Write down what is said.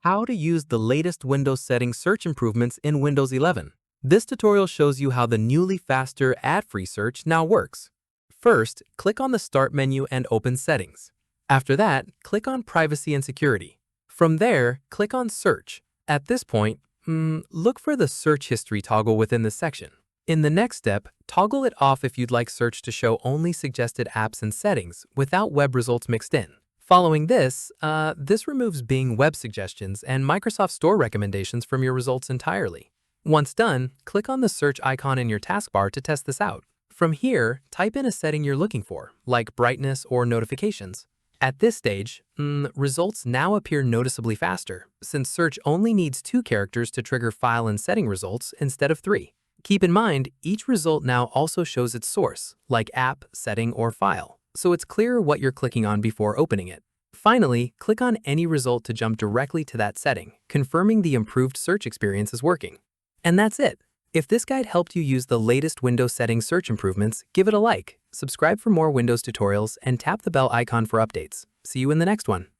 How to use the latest Windows settings search improvements in Windows 11. This tutorial shows you how the newly faster ad-free search now works. First, click on the Start menu and open Settings. After that, click on Privacy and Security. From there, click on Search. At this point, look for the Search History toggle within the section. In the next step, toggle it off if you'd like search to show only suggested apps and settings without web results mixed in. Following this, this removes Bing web suggestions and Microsoft Store recommendations from your results entirely. Once done, click on the search icon in your taskbar to test this out. From here, type in a setting you're looking for, like brightness or notifications. At this stage, results now appear noticeably faster, since search only needs 2 characters to trigger file and setting results instead of 3. Keep in mind, each result now also shows its source, like app, setting, or file, so it's clear what you're clicking on before opening it. Finally, click on any result to jump directly to that setting, confirming the improved search experience is working. And that's it. If this guide helped you use the latest Windows settings search improvements, give it a like, subscribe for more Windows tutorials, and tap the bell icon for updates. See you in the next one.